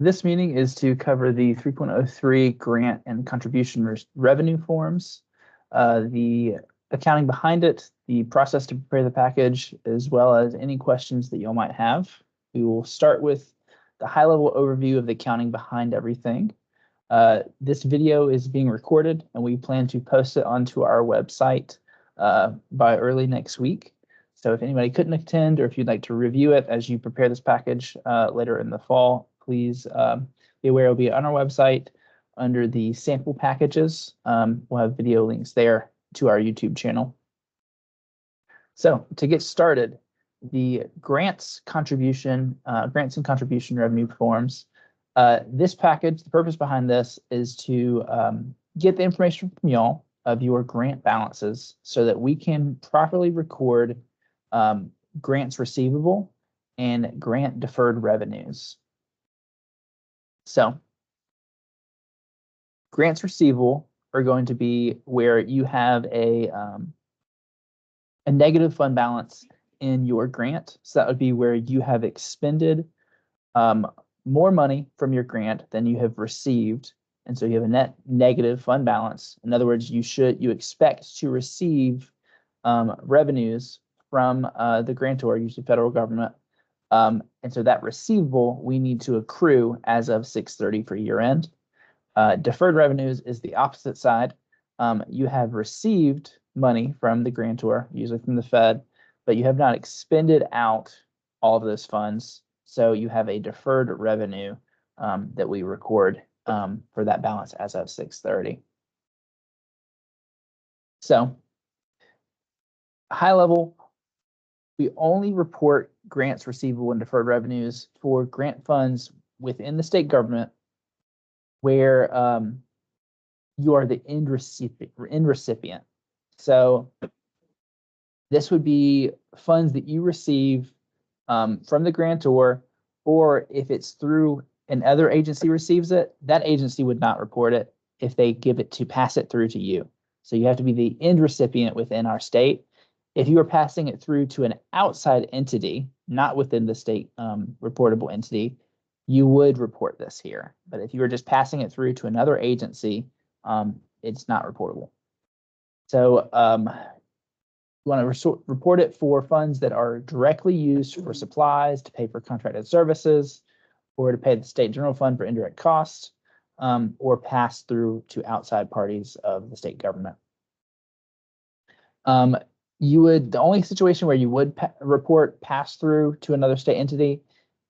This meeting is to cover the 3.03 grant and contribution revenue forms, the accounting behind it, the process to prepare the package, as well as any questions that you all might have. We will start with the high-level overview of the accounting behind everything. This video is being recorded, and we plan to post it onto our website by early next week. So if anybody couldn't attend, or if you'd like to review it as you prepare this package later in the fall, please be aware it'll be on our website under the sample packages. We'll have video links there to our YouTube channel. So to get started, the grants and contribution revenue forms. This package, the purpose behind this is to get the information from y'all of your grant balances so that we can properly record grants receivable and grant deferred revenues. So grants receivable are going to be where you have a negative fund balance in your grant. So that would be where you have expended more money from your grant than you have received. And so you have a net negative fund balance. In other words, you expect to receive revenues from the grantor, usually federal government. And so that receivable we need to accrue as of 6/30 for year end. Deferred revenues is the opposite side. You have received money from the grantor, usually from the Fed, but you have not expended out all of those funds. So you have a deferred revenue that we record for that balance as of 6/30. So high level, we only report grants receivable and deferred revenues for grant funds within the state government where you are the end recipient. So this would be funds that you receive from the grantor, or if it's through another agency receives it, that agency would not report it if they pass it through to you. So you have to be the end recipient within our state. If you are passing it through to an outside entity, not within the state reportable entity, you would report this here. But if you are just passing it through to another agency, it's not reportable. So you want to report it for funds that are directly used for supplies, to pay for contracted services, or to pay the state general fund for indirect costs, or pass through to outside parties of the state government. The only situation where you would report pass through to another state entity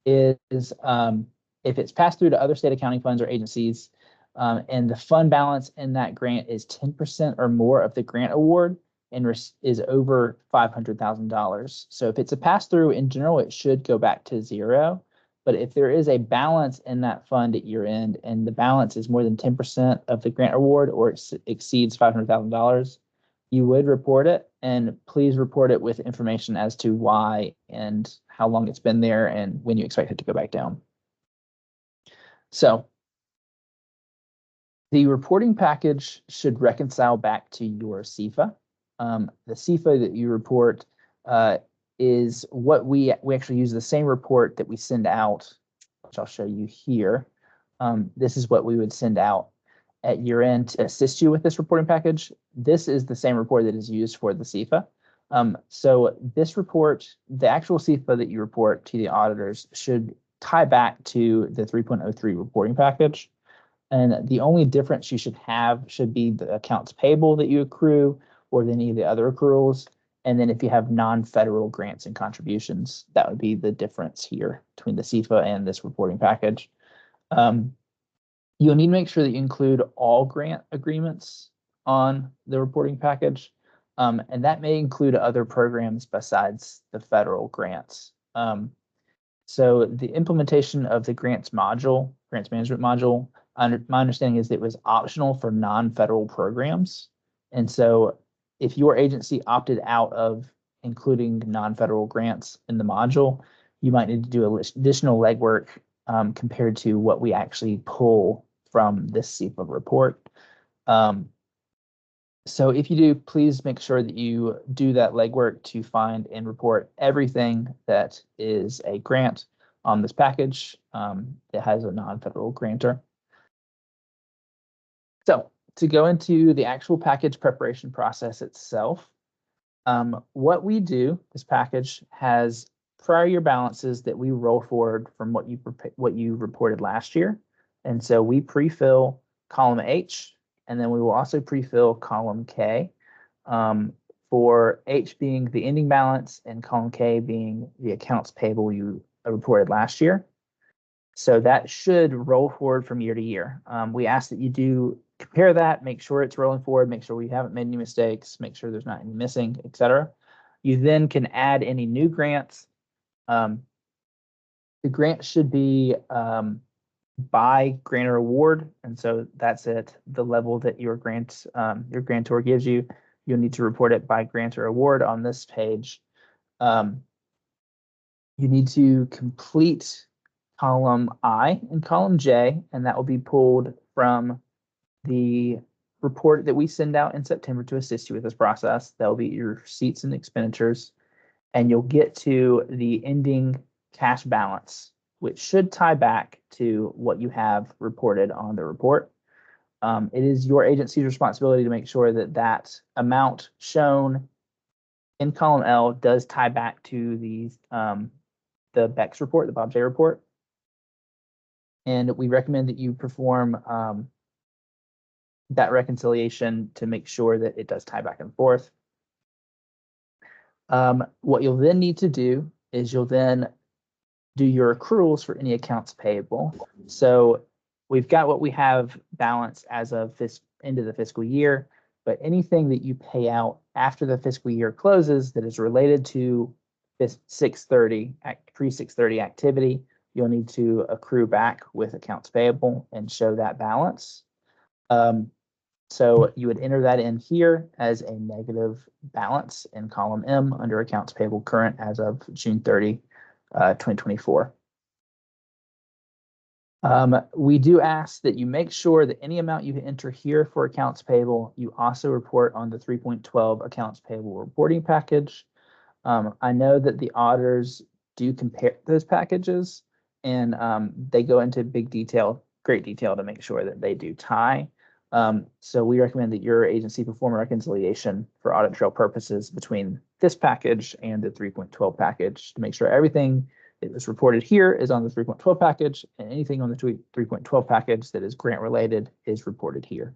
is if it's passed through to other state accounting funds or agencies, and the fund balance in that grant is 10% or more of the grant award and is over $500,000. So if it's a pass through, in general, it should go back to zero. But if there is a balance in that fund at year end and the balance is more than 10% of the grant award or it exceeds $500,000, you would report it, and please report it with information as to why and how long it's been there and when you expect it to go back down. So the reporting package should reconcile back to your CFA. The CFA that you report is what we actually use the same report that we send out, which I'll show you here. This is what we would send out at year end to assist you with this reporting package. This is the same report that is used for the CFA. So this report, the actual CFA that you report to the auditors should tie back to the 3.03 reporting package. And the only difference you should be the accounts payable that you accrue or any of the other accruals. And then if you have non-federal grants and contributions, that would be the difference here between the CFA and this reporting package. You'll need to make sure that you include all grant agreements on the reporting package. And that may include other programs besides the federal grants. So the implementation of the grants management module, my understanding is that it was optional for non-federal programs. And so if your agency opted out of including non-federal grants in the module, you might need to do additional legwork compared to what we actually pull from this CFA report. So if you do, please make sure that you do that legwork to find and report everything that is a grant on this package that has a non-federal grantor. So to go into the actual package preparation process itself, what we do, this package has prior year balances that we roll forward from what you reported last year. And so we pre-fill column H, and then we will also pre-fill column K, for H being the ending balance and column K being the accounts payable you reported last year. So that should roll forward from year to year. We ask that you do compare that, make sure it's rolling forward, make sure we haven't made any mistakes, make sure there's not any missing, etc. You then can add any new grants. The grant should be by grantor award, and so that's at the level that your grantor gives you. You'll need to report it by grantor award on this page. You need to complete column I and column J, and that will be pulled from the report that we send out in September to assist you with this process. That will be your receipts and expenditures, and you'll get to the ending cash balance, which should tie back to what you have reported on the report. It is your agency's responsibility to make sure that that amount shown in column L does tie back to the BEX report, the Bob J report. And we recommend that you perform that reconciliation to make sure that it does tie back and forth. What you'll then need to do is you'll then do your accruals for any accounts payable. So we've got what we have balanced as of this end of the fiscal year, but anything that you pay out after the fiscal year closes that is related to this pre-6/30 activity, you'll need to accrue back with accounts payable and show that balance. So you would enter that in here as a negative balance in column M under accounts payable current as of June 30, 2024. We do ask that you make sure that any amount you enter here for accounts payable, you also report on the 3.12 accounts payable reporting package. I know that the auditors do compare those packages, and they go into great detail to make sure that they do tie. So we recommend that your agency perform a reconciliation for audit trail purposes between this package and the 3.12 package to make sure everything that was reported here is on the 3.12 package, and anything on the 3.12 package that is grant related is reported here.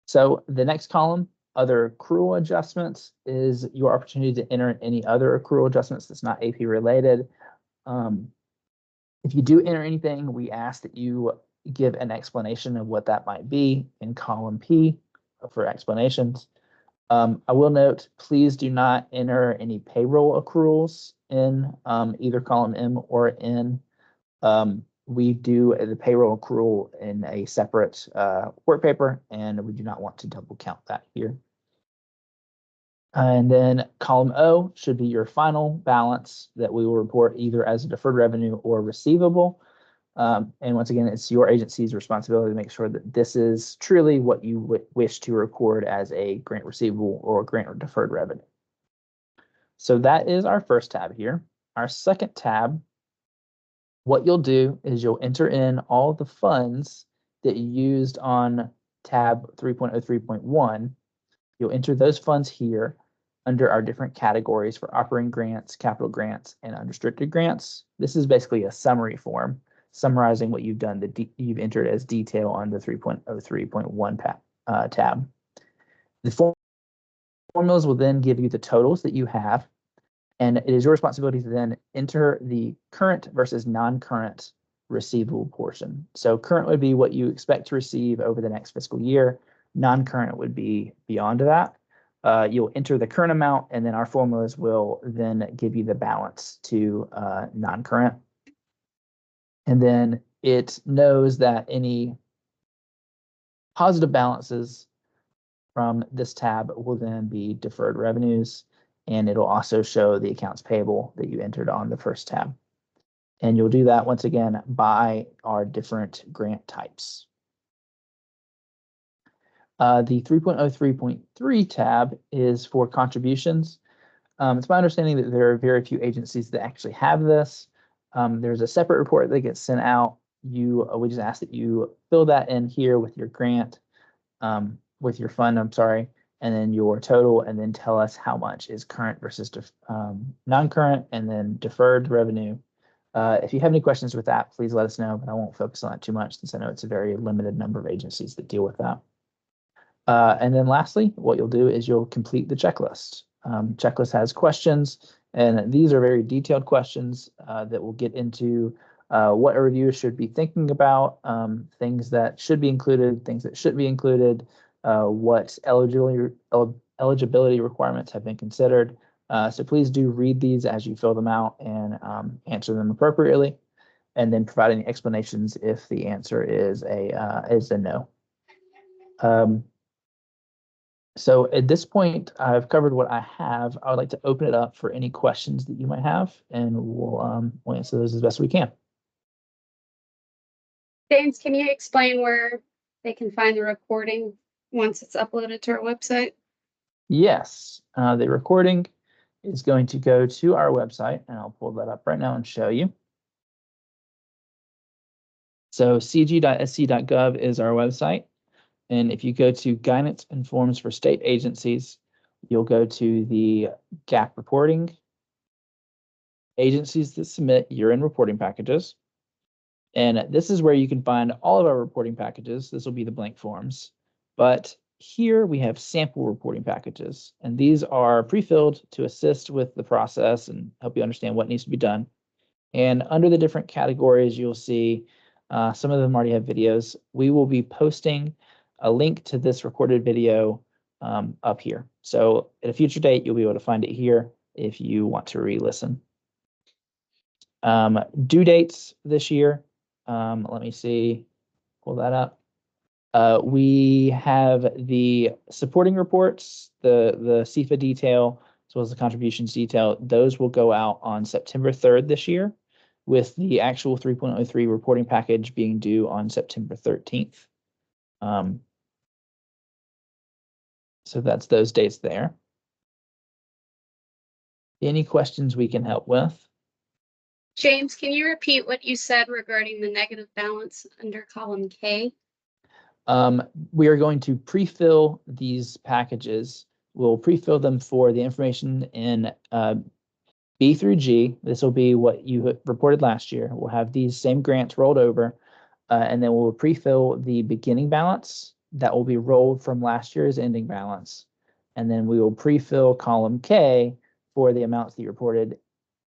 So the next column, other accrual adjustments, is your opportunity to enter any other accrual adjustments that's not AP related. If you do enter anything, we ask that you give an explanation of what that might be in column P for explanations. I will note, please do not enter any payroll accruals in either column M or N. We do the payroll accrual in a separate work paper, and we do not want to double count that here. And then column O should be your final balance that we will report either as a deferred revenue or receivable. And once again, it's your agency's responsibility to make sure that this is truly what you wish to record as a grant receivable or grant or deferred revenue. So that is our first tab here. Our second tab, what you'll do is you'll enter in all the funds that you used on tab 3.03.1. You'll enter those funds here under our different categories for operating grants, capital grants, and unrestricted grants. This is basically a summary form summarizing what you've done, that you've entered as detail on the 3.03.1 tab. The formulas will then give you the totals that you have, and it is your responsibility to then enter the current versus non-current receivable portion. So current would be what you expect to receive over the next fiscal year. Non-current would be beyond that. You'll enter the current amount, and then our formulas will then give you the balance to non-current. And then it knows that any positive balances from this tab will then be deferred revenues, and it'll also show the accounts payable that you entered on the first tab. And you'll do that once again by our different grant types. The 3.03.3 tab is for contributions. It's my understanding that there are very few agencies that actually have this. There's a separate report that gets sent out. We just ask that you fill that in here with your grant, with your fund, I'm sorry, and then your total, and then tell us how much is current versus non-current, and then deferred revenue. If you have any questions with that, please let us know, but I won't focus on it too much since I know it's a very limited number of agencies that deal with that. And then lastly, what you'll do is you'll complete the checklist. Checklist has questions, and these are very detailed questions that will get into what a reviewer should be thinking about, things that should be included, things that shouldn't be included, what eligibility requirements have been considered. So please do read these as you fill them out and answer them appropriately, and then provide any explanations if the answer is a no. So at this point, I've covered what I have. I would like to open it up for any questions that you might have, and we'll answer those as best we can. James, can you explain where they can find the recording once it's uploaded to our website? Yes, the recording is going to go to our website, and I'll pull that up right now and show you. So cg.sc.gov is our website. And if you go to guidance and forms for state agencies, you'll go to the gap reporting, agencies that submit year-end reporting packages. And this is where you can find all of our reporting packages. This will be the blank forms. But here we have sample reporting packages, and these are pre-filled to assist with the process and help you understand what needs to be done. And under the different categories, you'll see some of them already have videos. We will be posting a link to this recorded video up here. So at a future date, you'll be able to find it here if you want to re-listen. Due dates this year. Let me see, pull that up. We have the supporting reports, the CEFA detail, as well as the contributions detail. Those will go out on September 3rd this year, with the actual 3.03 reporting package being due on September 13th. So that's those dates there. Any questions we can help with? James, can you repeat what you said regarding the negative balance under column K? We are going to pre-fill these packages. We'll pre-fill them for the information in B through G. This will be what you reported last year. We'll have these same grants rolled over, and then we'll pre-fill the beginning balance that will be rolled from last year's ending balance. And then we will pre-fill column K for the amounts that you reported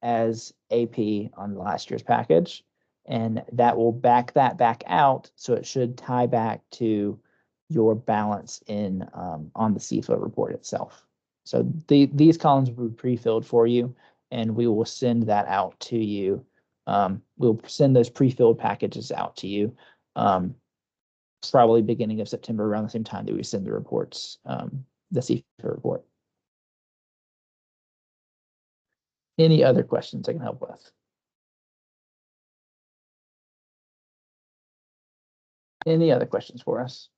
as AP on last year's package. And that will back that back out, so it should tie back to your balance in on the CEFA report itself. So these columns will be pre-filled for you, and we will send that out to you. We'll send those pre-filled packages out to you probably beginning of September, around the same time that we send the reports, the CEFA report. Any other questions I can help with? Any other questions for us?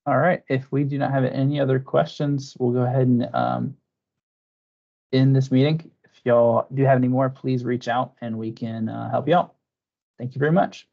All right, if we do not have any other questions, we'll go ahead and end this meeting. If y'all do have any more, please reach out and we can help you out. Thank you very much.